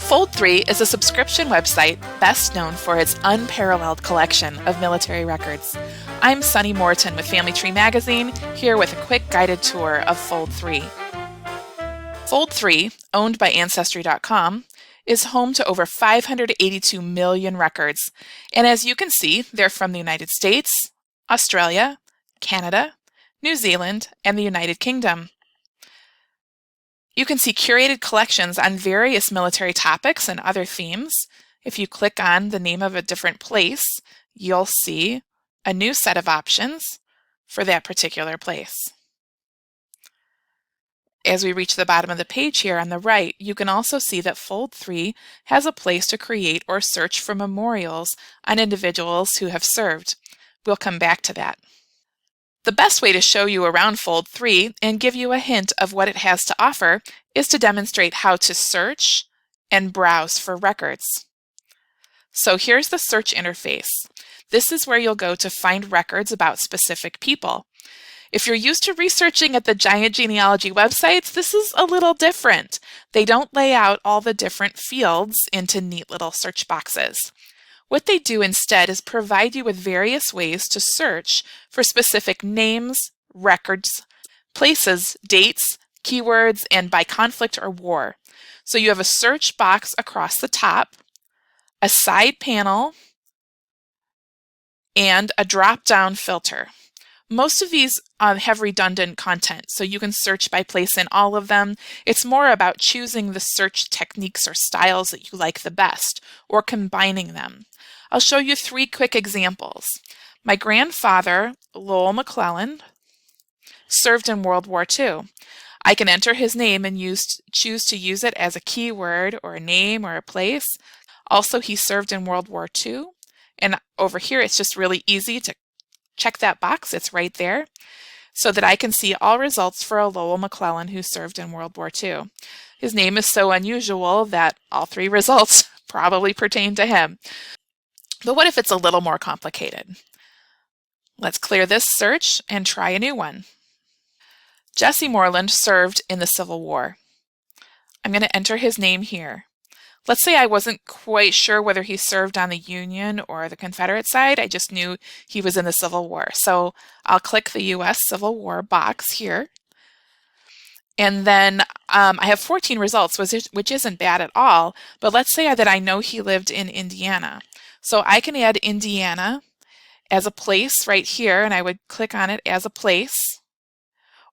Fold3 is a subscription website best known for its unparalleled collection of military records. I'm Sunny Morton with Family Tree Magazine, here with a quick guided tour of Fold3. Fold3, owned by Ancestry.com, is home to over 582 million records, and as you can see, they're from the United States, Australia, Canada, New Zealand, and the United Kingdom. You can see curated collections on various military topics and other themes. If you click on the name of a different place, you'll see a new set of options for that particular place. As we reach the bottom of the page here on the right, you can also see that Fold3 has a place to create or search for memorials on individuals who have served. We'll come back to that. The best way to show you around Fold3 and give you a hint of what it has to offer is to demonstrate how to search and browse for records. So here's the search interface. This is where you'll go to find records about specific people. If you're used to researching at the giant genealogy websites, this is a little different. They don't lay out all the different fields into neat little search boxes. What they do instead is provide you with various ways to search for specific names, records, places, dates, keywords, and by conflict or war. So you have a search box across the top, a side panel, and a drop-down filter. Most of these have redundant content, so you can search by place in all of them. It's more about choosing the search techniques or styles that you like the best, or combining them. I'll show you 3 quick examples. My grandfather, Lowell McClellan, served in World War II. I can enter his name and choose to use it as a keyword or a name or a place. Also, he served in World War II. And over here, it's just really easy to check that box. It's right there so that I can see all results for a Lowell McClellan who served in World War II. His name is so unusual that all 3 results probably pertain to him. But what if it's a little more complicated? Let's clear this search and try a new one. Jesse Moreland served in the Civil War. I'm going to enter his name here. Let's say I wasn't quite sure whether he served on the Union or the Confederate side. I just knew he was in the Civil War. So I'll click the U.S. Civil War box here. And then I have 14 results, which isn't bad at all. But let's say that I know he lived in Indiana. So I can add Indiana as a place right here, and I would click on it as a place.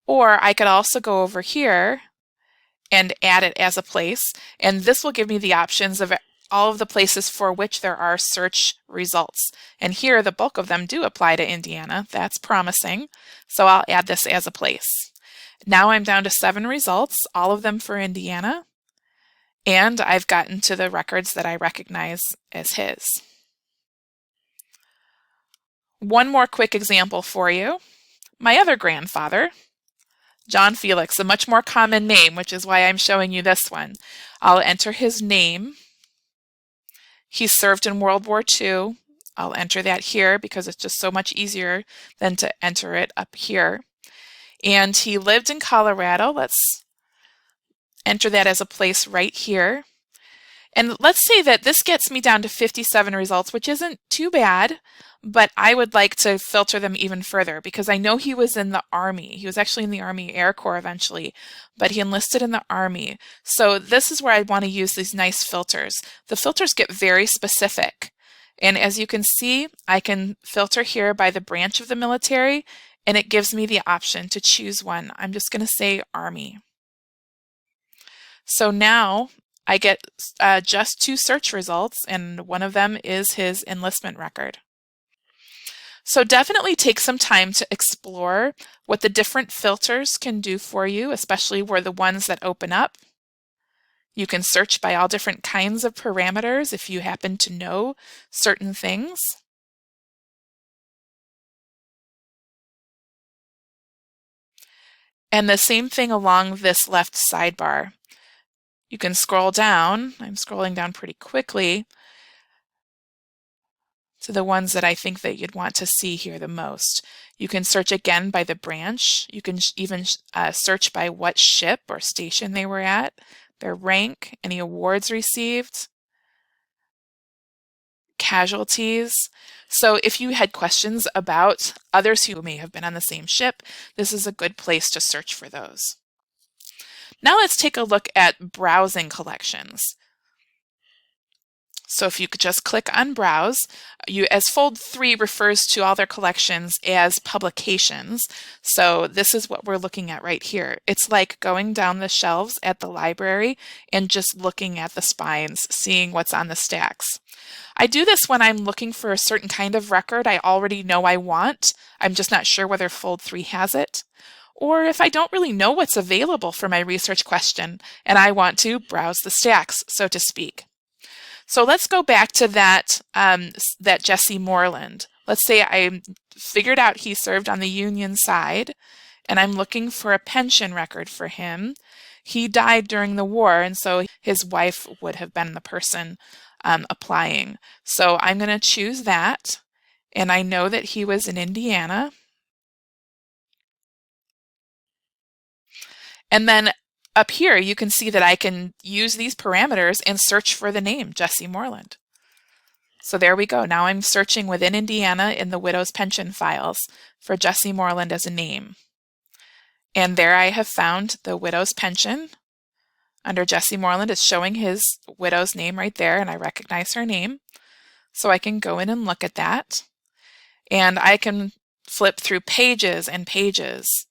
Or I could also go over here and add it as a place, and this will give me the options of all of the places for which there are search results. And here the bulk of them do apply to Indiana. That's promising. So I'll add this as a place. Now I'm down to 7 results, all of them for Indiana, and I've gotten to the records that I recognize as his. One more quick example for you. My other grandfather, John Felix, a much more common name, which is why I'm showing you this one. I'll enter his name. He served in World War II. I'll enter that here because it's just so much easier than to enter it up here. And he lived in Colorado. Let's enter that as a place right here. And let's say that this gets me down to 57 results, which isn't too bad, but I would like to filter them even further because I know he was in the Army. He was actually in the Army Air Corps eventually, but he enlisted in the Army. So this is where I want to use these nice filters. The filters get very specific. And as you can see, I can filter here by the branch of the military, and it gives me the option to choose one. I'm just going to say Army. So now I get just 2 search results, and one of them is his enlistment record. So definitely take some time to explore what the different filters can do for you, especially where the ones that open up. You can search by all different kinds of parameters if you happen to know certain things. And the same thing along this left sidebar. You can scroll down. I'm scrolling down pretty quickly to the ones that I think that you'd want to see here the most. You can search again by the branch. You can even search by what ship or station they were at. their rank, any awards received, casualties. So if you had questions about others who may have been on the same ship, this is a good place to search for those. Now let's take a look at browsing collections. So if you could just click on Browse, as Fold 3 refers to all their collections as publications. So this is what we're looking at right here. It's like going down the shelves at the library and just looking at the spines, seeing what's on the stacks. I do this when I'm looking for a certain kind of record I already know I want. I'm just not sure whether Fold 3 has it. Or if I don't really know what's available for my research question and I want to browse the stacks, so to speak. So let's go back to that Jesse Moreland. Let's say I figured out he served on the Union side and I'm looking for a pension record for him. He died during the war, and so his wife would have been the person applying. So I'm going to choose that, and I know that he was in Indiana. And then up here, you can see that I can use these parameters and search for the name Jesse Moreland. So there we go. Now I'm searching within Indiana in the widow's pension files for Jesse Moreland as a name. And there I have found the widow's pension. Under Jesse Moreland, it's showing his widow's name right there, and I recognize her name. So I can go in and look at that. And I can flip through pages and pages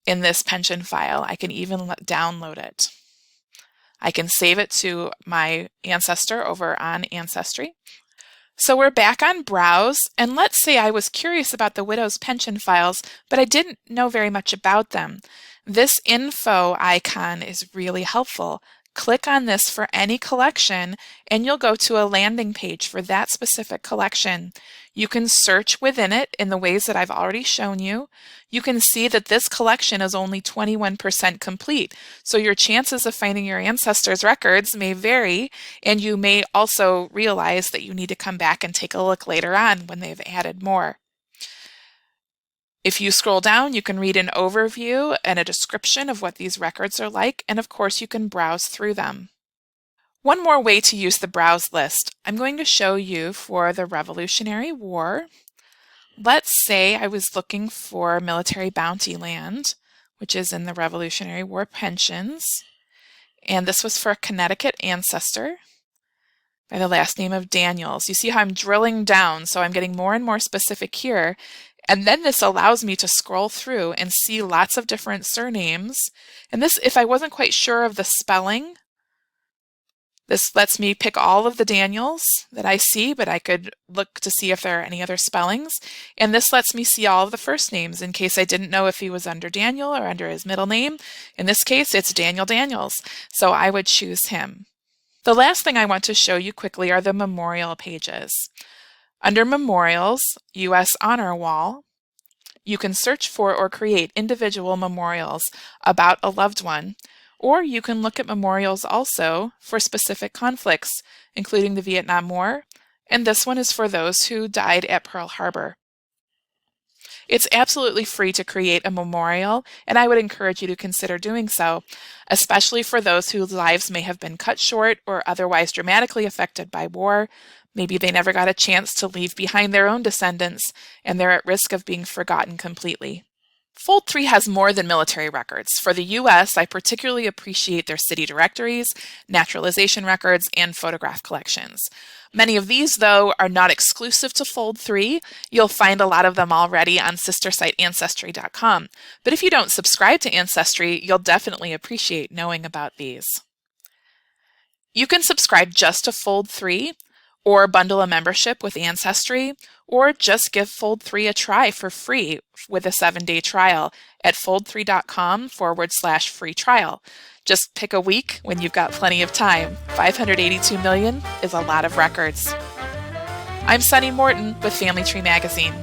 in this pension file. I can even download it. I can save it to my ancestor over on Ancestry. So we're back on Browse, and let's say I was curious about the widow's pension files, but I didn't know very much about them. This info icon is really helpful. Click on this for any collection, and you'll go to a landing page for that specific collection. You can search within it in the ways that I've already shown you. You can see that this collection is only 21% complete, so your chances of finding your ancestors' records may vary, and you may also realize that you need to come back and take a look later on when they've added more. If you scroll down, you can read an overview and a description of what these records are like, and of course you can browse through them. One more way to use the browse list, I'm going to show you for the Revolutionary War. Let's say I was looking for military bounty land, which is in the Revolutionary War pensions, and this was for a Connecticut ancestor by the last name of Daniels. You see how I'm drilling down, so I'm getting more and more specific here. And then this allows me to scroll through and see lots of different surnames. And this, if I wasn't quite sure of the spelling, this lets me pick all of the Daniels that I see, but I could look to see if there are any other spellings. And this lets me see all of the first names in case I didn't know if he was under Daniel or under his middle name. In this case, it's Daniel Daniels, so I would choose him. The last thing I want to show you quickly are the memorial pages. Under Memorials, U.S. Honor Wall, you can search for or create individual memorials about a loved one, or you can look at memorials also for specific conflicts, including the Vietnam War, and this one is for those who died at Pearl Harbor. It's absolutely free to create a memorial, and I would encourage you to consider doing so, especially for those whose lives may have been cut short or otherwise dramatically affected by war. Maybe they never got a chance to leave behind their own descendants, and they're at risk of being forgotten completely. Fold 3 has more than military records. For the U.S., I particularly appreciate their city directories, naturalization records, and photograph collections. Many of these, though, are not exclusive to Fold 3. You'll find a lot of them already on sister site Ancestry.com. But if you don't subscribe to Ancestry, you'll definitely appreciate knowing about these. You can subscribe just to Fold 3, or bundle a membership with Ancestry, or just give Fold 3 a try for free with a 7-day trial at fold3.com/free trial. Just pick a week when you've got plenty of time. 582 million is a lot of records. I'm Sunny Morton with Family Tree Magazine.